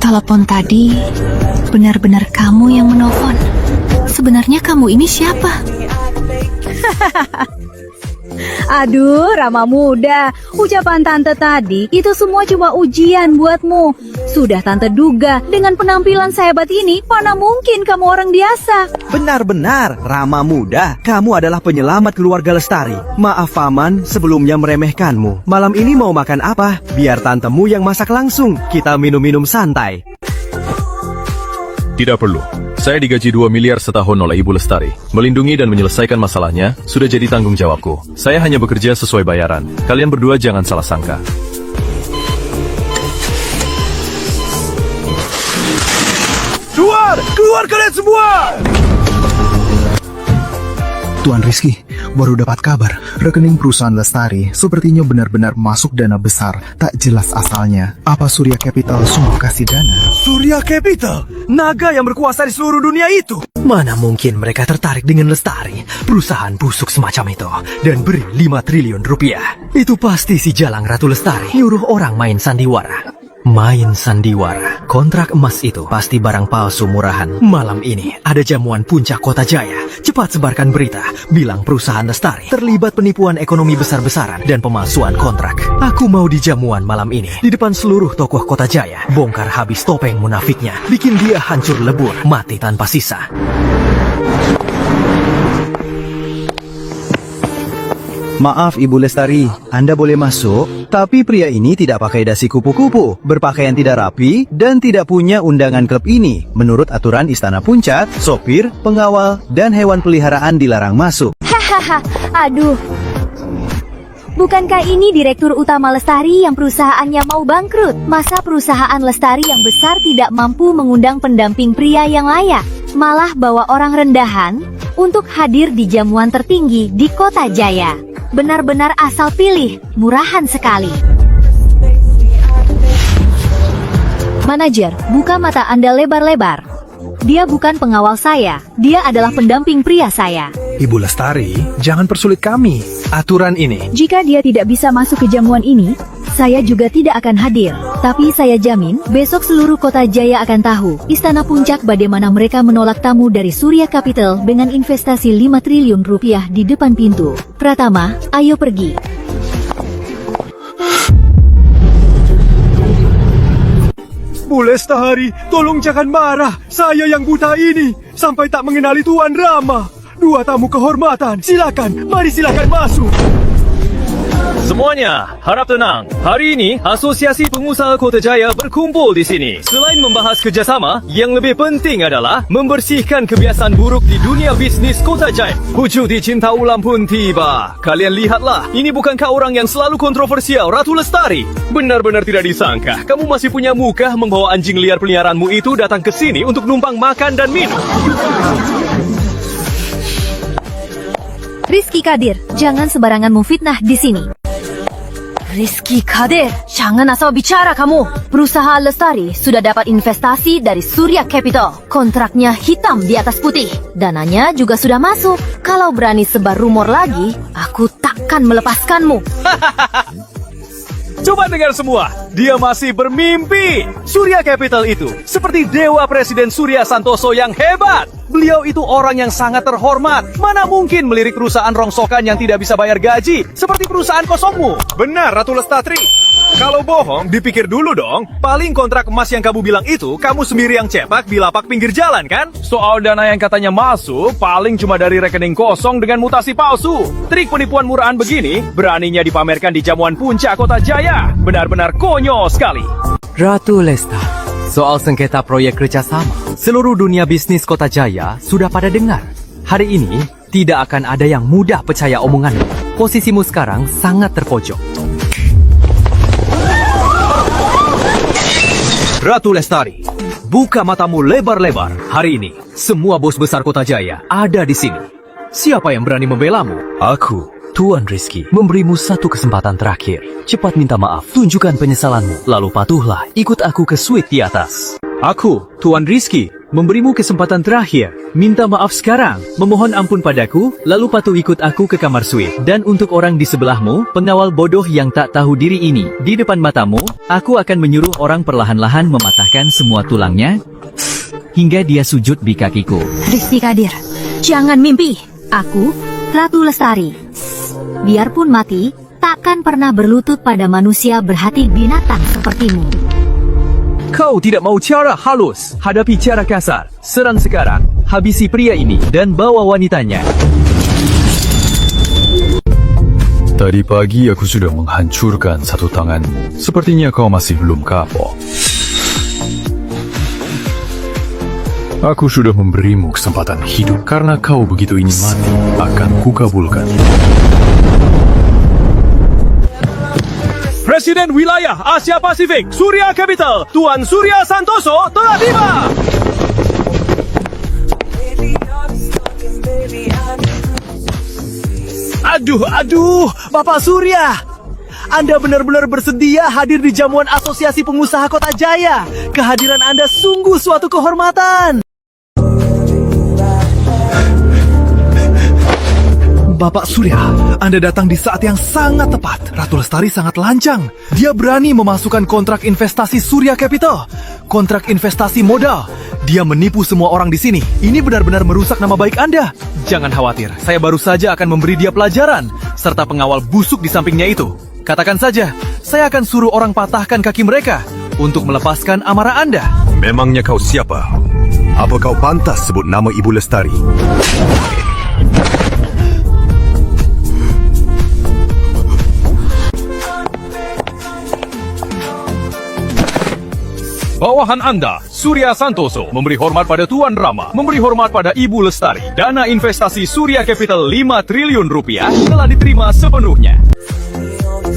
Telepon tadi benar-benar kamu yang menelpon. Sebenarnya kamu ini siapa? Aduh, Rama muda, ucapan tante tadi itu semua cuma ujian buatmu. Sudah tante duga, dengan penampilan sehebat ini, mana mungkin kamu orang biasa. Benar-benar, Rama muda, kamu adalah penyelamat keluarga Lestari. Maaf Paman, sebelumnya meremehkanmu. Malam ini mau makan apa? Biar tantemu yang masak langsung. Kita minum-minum santai. Tidak perlu. Saya digaji 2 miliar setahun oleh Ibu Lestari. Melindungi dan menyelesaikan masalahnya sudah jadi tanggung jawabku. Saya hanya bekerja sesuai bayaran. Kalian berdua jangan salah sangka. Keluar! Keluar kalian semua! Tuan Rizky, baru dapat kabar. Rekening perusahaan Lestari sepertinya benar-benar masuk dana besar, tak jelas asalnya. Apa Surya Capital sungguh kasih dana? Surya Capital? Naga yang berkuasa di seluruh dunia itu? Mana mungkin mereka tertarik dengan Lestari, perusahaan busuk semacam itu, dan beri 5 triliun rupiah. Itu pasti si Jalang Ratu Lestari nyuruh orang main sandiwara. Main sandiwara. Kontrak emas itu pasti barang palsu murahan. Malam ini ada jamuan puncak Kota Jaya. Cepat sebarkan berita. Bilang perusahaan Lestari terlibat penipuan ekonomi besar-besaran dan pemalsuan kontrak. Aku mau di jamuan malam ini. Di depan seluruh tokoh Kota Jaya. Bongkar habis topeng munafiknya. Bikin dia hancur lebur. Mati tanpa sisa. Maaf Ibu Lestari, Anda boleh masuk, tapi pria ini tidak pakai dasi kupu-kupu, berpakaian tidak rapi, dan tidak punya undangan klub ini. Menurut aturan Istana Puncak, sopir, pengawal, dan hewan peliharaan dilarang masuk. Hahaha, aduh. Bukankah ini Direktur Utama Lestari yang perusahaannya mau bangkrut? Masa perusahaan Lestari yang besar tidak mampu mengundang pendamping pria yang layak? Malah bawa orang rendahan untuk hadir di jamuan tertinggi di Kota Jaya. Benar-benar asal pilih, murahan sekali. Manajer, buka mata Anda lebar-lebar. Dia bukan pengawal saya, dia adalah pendamping pria saya. Ibu Lestari, jangan persulit kami. Aturan ini. Jika dia tidak bisa masuk ke jamuan ini, saya juga tidak akan hadir. Tapi saya jamin, besok seluruh Kota Jaya akan tahu Istana Puncak bagaimana mereka menolak tamu dari Surya Capital dengan investasi 5 triliun rupiah di depan pintu. Pratama, ayo pergi. Bu Lestari, tolong jangan marah. Saya yang buta ini sampai tak mengenali Tuan Rama. 2 tamu kehormatan, silakan, mari silakan masuk. Semuanya, harap tenang. Hari ini, Asosiasi Pengusaha Kota Jaya berkumpul di sini. Selain membahas kerjasama, yang lebih penting adalah membersihkan kebiasaan buruk di dunia bisnis Kota Jaya. Wujud di Cinta Ulam pun tiba. Kalian lihatlah, ini bukankah orang yang selalu kontroversial, Ratu Lestari? Benar-benar tidak disangka, kamu masih punya muka membawa anjing liar peliharaanmu itu datang ke sini untuk numpang makan dan minum. Rizky Kadir, jangan sembarangan memfitnah di sini. Rizky Kadir, jangan asal bicara kamu. Perusahaan Lestari sudah dapat investasi dari Surya Capital. Kontraknya hitam di atas putih. Dananya juga sudah masuk. Kalau berani sebar rumor lagi, aku takkan melepaskanmu. Coba dengar semua, dia masih bermimpi. Surya Capital itu seperti dewa Presiden Surya Santoso yang hebat. Beliau itu orang yang sangat terhormat. Mana mungkin melirik perusahaan rongsokan yang tidak bisa bayar gaji seperti perusahaan kosongmu. Benar, Ratu Lestari. Kalau bohong, dipikir dulu dong. Paling kontrak emas yang kamu bilang itu, kamu sendiri yang cetak di lapak pinggir jalan, kan? Soal dana yang katanya masuk, paling cuma dari rekening kosong dengan mutasi palsu. Trik penipuan murahan begini, beraninya dipamerkan di jamuan puncak Kota Jaya. Benar-benar konyol sekali. Ratu Lestari, soal sengketa proyek kerjasama, seluruh dunia bisnis Kota Jaya sudah pada dengar. Hari ini, tidak akan ada yang mudah percaya omonganmu. Posisimu sekarang sangat terpojok. Ratu Lestari, buka matamu lebar-lebar. Hari ini, semua bos besar Kota Jaya ada di sini. Siapa yang berani membelamu? Aku, Tuan Rizky, memberimu satu kesempatan terakhir. Cepat minta maaf, tunjukkan penyesalanmu, lalu patuhlah, ikut aku ke suite di atas. Aku, Tuan Rizky, memberimu kesempatan terakhir. Minta maaf sekarang, memohon ampun padaku, lalu patuh ikut aku ke kamar suite. Dan untuk orang di sebelahmu, pengawal bodoh yang tak tahu diri ini, di depan matamu, aku akan menyuruh orang perlahan-lahan mematahkan semua tulangnya, hingga dia sujud di kakiku. Rizky Kadir, jangan mimpi. Aku, Ratu Lestari. Biarpun mati, takkan pernah berlutut pada manusia berhati binatang sepertimu. Kau tidak mau cara halus, hadapi cara kasar. Serang sekarang, habisi pria ini dan bawa wanitanya. Tadi pagi aku sudah menghancurkan satu tanganmu. Sepertinya kau masih belum kapok. Aku sudah memberimu kesempatan hidup. Karena kau begitu ingin mati, akan kukabulkan. Presiden Wilayah Asia Pasifik Surya Capital, Tuan Surya Santoso telah tiba. Aduh, Bapak Surya. Anda benar-benar bersedia hadir di jamuan Asosiasi Pengusaha Kota Jaya. Kehadiran Anda sungguh suatu kehormatan. Bapak Surya, Anda datang di saat yang sangat tepat. Ratu Lestari sangat lancang. Dia berani memasukkan kontrak investasi Surya Capital. Kontrak investasi modal. Dia menipu semua orang di sini. Ini benar-benar merusak nama baik Anda. Jangan khawatir, saya baru saja akan memberi dia pelajaran. Serta pengawal busuk di sampingnya itu. Katakan saja, saya akan suruh orang patahkan kaki mereka untuk melepaskan amarah Anda. Memangnya kau siapa? Apa kau pantas sebut nama Ibu Lestari? Bawahan Anda, Surya Santoso, memberi hormat pada Tuan Rama, memberi hormat pada Ibu Lestari. Dana investasi Surya Capital 5 triliun rupiah telah diterima sepenuhnya.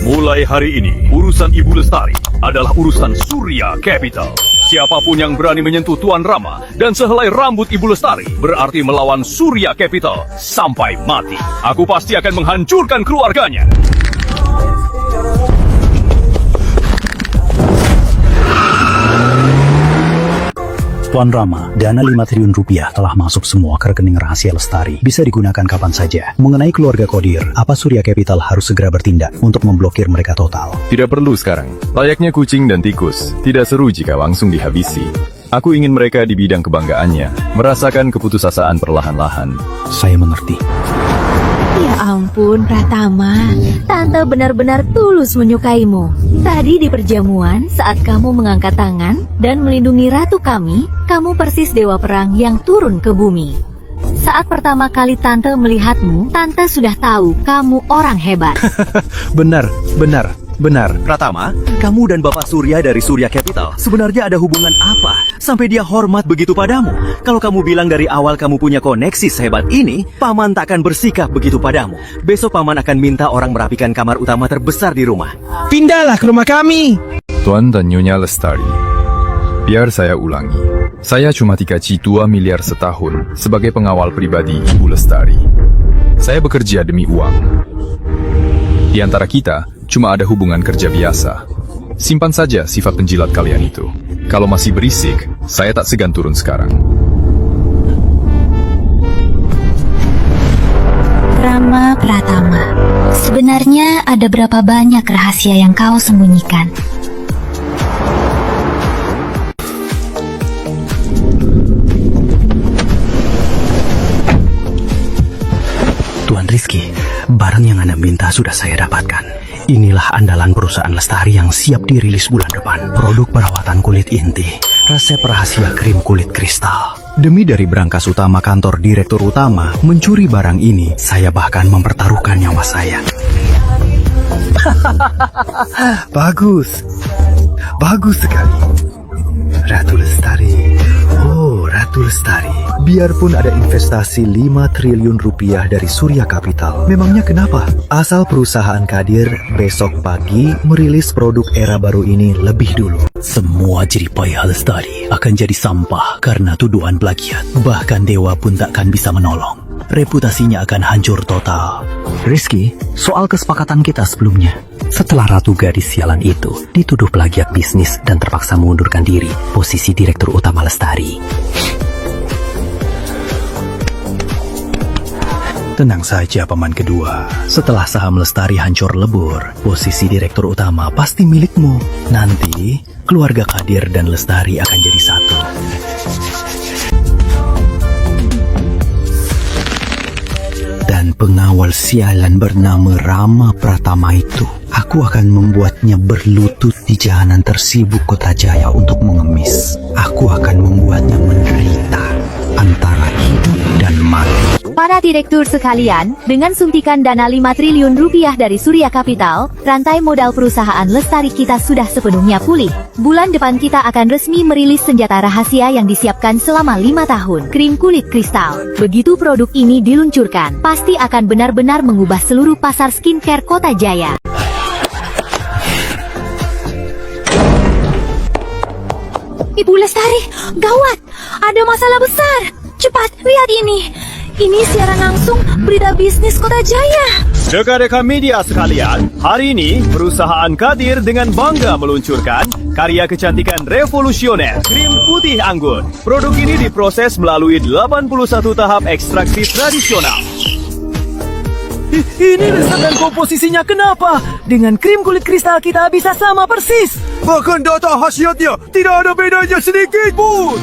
Mulai hari ini, urusan Ibu Lestari adalah urusan Surya Capital. Siapapun yang berani menyentuh Tuan Rama dan sehelai rambut Ibu Lestari berarti melawan Surya Capital sampai mati. Aku pasti akan menghancurkan keluarganya. Tuan Rama, dana 5 triliun rupiah telah masuk semua ke rekening rahasia Lestari. Bisa digunakan kapan saja. Mengenai keluarga Kodir, apa Surya Capital harus segera bertindak untuk memblokir mereka total? Tidak perlu sekarang. Layaknya kucing dan tikus, tidak seru jika langsung dihabisi. Aku ingin mereka di bidang kebanggaannya, merasakan keputusasaan perlahan-lahan. Saya mengerti. Ya ampun, Pratama. Tante benar-benar tulus menyukaimu. Tadi di perjamuan, saat kamu mengangkat tangan dan melindungi ratu kami, kamu persis dewa perang yang turun ke bumi. Saat pertama kali Tante melihatmu, Tante sudah tahu kamu orang hebat. Benar. Pratama, kamu dan Bapak Surya dari Surya Capital sebenarnya ada hubungan apa sampai dia hormat begitu padamu? Kalau kamu bilang dari awal kamu punya koneksi sehebat ini, Paman takkan bersikap begitu padamu. Besok Paman akan minta orang merapikan kamar utama terbesar di rumah. Pindahlah ke rumah kami. Tuan dan Nyonya Lestari, biar saya ulangi. Saya cuma dikaji 2 miliar setahun sebagai pengawal pribadi Ibu Lestari. Saya bekerja demi uang. Di antara kita, cuma ada hubungan kerja biasa. Simpan saja sifat penjilat kalian itu. Kalau masih berisik, saya tak segan turun sekarang. Rama Pratama, sebenarnya ada berapa banyak rahasia yang kau sembunyikan? Tuan Rizky, barang yang Anda minta sudah saya dapatkan. Inilah andalan perusahaan Lestari yang siap dirilis bulan depan. Produk perawatan kulit inti, resep rahasia krim kulit kristal. Demi dari berangkas utama kantor direktur utama mencuri barang ini, saya bahkan mempertaruhkan nyawa saya. Bagus sekali. Ratu Lestari. Oh, Ratu Lestari. Biarpun ada investasi 5 triliun rupiah dari Surya Capital, memangnya kenapa? Asal perusahaan Kadir besok pagi merilis produk era baru ini lebih dulu. Semua jeripaya Lestari akan jadi sampah karena tuduhan plagiat. Bahkan dewa pun takkan bisa menolong. Reputasinya akan hancur total. Rizky, soal kesepakatan kita sebelumnya, Setelah ratu gadis sialan itu dituduh plagiat bisnis dan terpaksa mengundurkan diri posisi direktur utama Lestari. Tenang saja paman kedua, setelah saham Lestari hancur lebur, posisi direktur utama pasti milikmu. Nanti, keluarga Kadir dan Lestari akan jadi satu. Dan pengawal sialan bernama Rama Pratama itu, aku akan membuatnya berlutut di jalanan tersibuk Kota Jaya untuk mengemis. Aku akan membuatnya menderita antara hidup dan mati. Para direktur sekalian, dengan suntikan dana 5 triliun rupiah dari Surya Capital, rantai modal perusahaan Lestari kita sudah sepenuhnya pulih. Bulan depan kita akan resmi merilis senjata rahasia yang disiapkan selama 5 tahun, krim kulit kristal. Begitu produk ini diluncurkan, pasti akan benar-benar mengubah seluruh pasar skincare Kota Jaya. Ibu Lestari, gawat! Ada masalah besar! Cepat, lihat ini! Ini siaran langsung berita bisnis Kota Jaya. Rekan-rekan media sekalian, hari ini perusahaan Kadir dengan bangga meluncurkan karya kecantikan revolusioner, krim putih anggur. Produk ini diproses melalui 81 tahap ekstraksi tradisional. Ini resep dan komposisinya kenapa? Dengan krim kulit kristal kita bisa sama persis. Bahkan data khasiatnya tidak ada bedanya sedikit pun.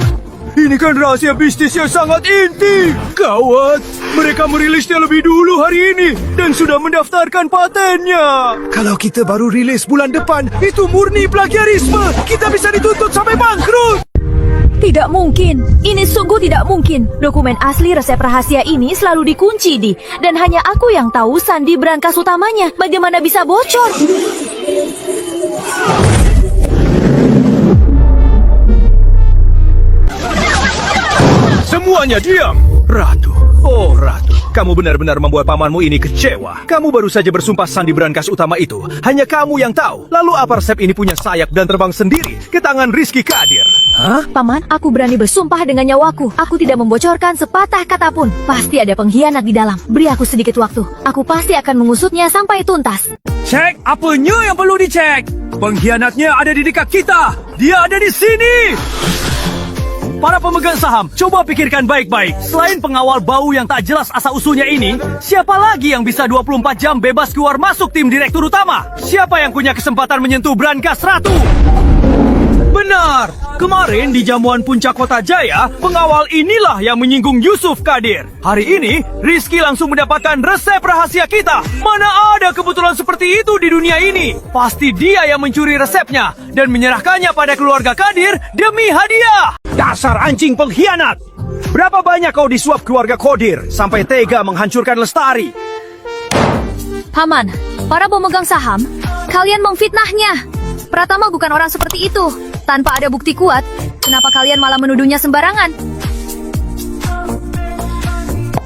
Ini kan rahasia bisnis yang sangat inti. Gawat, mereka merilisnya lebih dulu hari ini dan sudah mendaftarkan patennya. Kalau kita baru rilis bulan depan, itu murni plagiarisme. Kita bisa dituntut sampai bangkrut. Tidak mungkin, ini sungguh tidak mungkin. Dokumen asli resep rahasia ini selalu dikunci di, dan hanya aku yang tahu sandi brankas utamanya. Bagaimana bisa bocor? Semuanya diam! Ratu, oh Ratu, kamu benar-benar membuat pamanmu ini kecewa. Kamu baru saja bersumpah sandi brankas utama itu. Hanya kamu yang tahu. Lalu apa resep ini punya sayap dan terbang sendiri ke tangan Rizky Kadir? Hah? Paman, aku berani bersumpah dengan nyawaku. Aku tidak membocorkan sepatah kata pun. Pasti ada pengkhianat di dalam. Beri aku sedikit waktu. Aku pasti akan mengusutnya sampai tuntas. Cek apanya yang perlu dicek. Pengkhianatnya ada di dekat kita. Dia ada di sini. Para pemegang saham, coba pikirkan baik-baik. Selain pengawal bau yang tak jelas asal-usulnya ini, siapa lagi yang bisa 24 jam bebas keluar masuk tim direktur utama? Siapa yang punya kesempatan menyentuh brankas Ratu? Benar! Kemarin di jamuan puncak Kota Jaya, pengawal inilah yang menyinggung Yusuf Kadir. Hari ini, Rizky langsung mendapatkan resep rahasia kita. Mana ada kebetulan seperti itu di dunia ini? Pasti dia yang mencuri resepnya dan menyerahkannya pada keluarga Kadir demi hadiah. Dasar anjing pengkhianat! Berapa banyak kau disuap keluarga Kadir sampai tega menghancurkan Lestari? Paman, para pemegang saham, kalian memfitnahnya. Pratama bukan orang seperti itu. Tanpa ada bukti kuat, kenapa kalian malah menuduhnya sembarangan?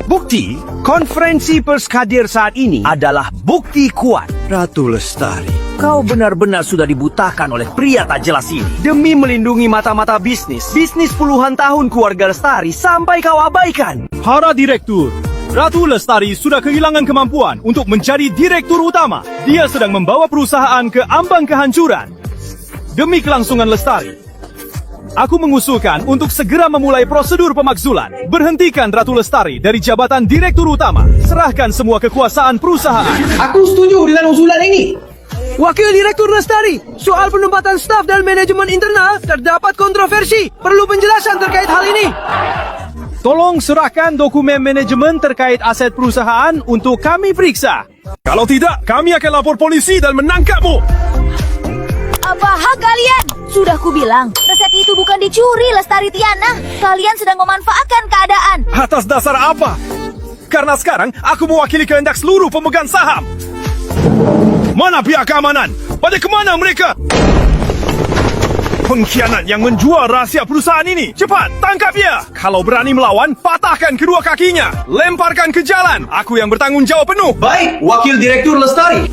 Bukti, konferensi pers Kadir saat ini adalah bukti kuat. Ratu Lestari. Kau benar-benar sudah dibutakan oleh pria tak jelas ini. Demi melindungi mata-mata bisnis puluhan tahun keluarga Lestari sampai kau abaikan. Para direktur, Ratu Lestari sudah kehilangan kemampuan untuk menjadi direktur utama. Dia sedang membawa perusahaan ke ambang kehancuran. Demi kelangsungan Lestari, aku mengusulkan untuk segera memulai prosedur pemakzulan. Berhentikan Ratu Lestari dari jabatan direktur utama. Serahkan semua kekuasaan perusahaan. Aku setuju dengan usulan ini. Wakil Direktur Lestari, soal penempatan staf dan manajemen internal terdapat kontroversi. Perlu penjelasan terkait hal ini. Tolong serahkan dokumen manajemen terkait aset perusahaan untuk kami periksa. Kalau tidak, kami akan lapor polisi dan menangkapmu. Apa hak kalian? Sudah kubilang, resep itu bukan dicuri, Lestari Tiana. Kalian sedang memanfaatkan keadaan. Atas dasar apa? Karena sekarang aku mewakili kehendak seluruh pemegang saham. Mana pihak keamanan? Pada kemana mereka? Pengkhianat yang menjual rahasia perusahaan ini. Cepat, tangkap dia. Kalau berani melawan, patahkan kedua kakinya. Lemparkan ke jalan. Aku yang bertanggung jawab penuh. Baik, Wakil Direktur Lestari.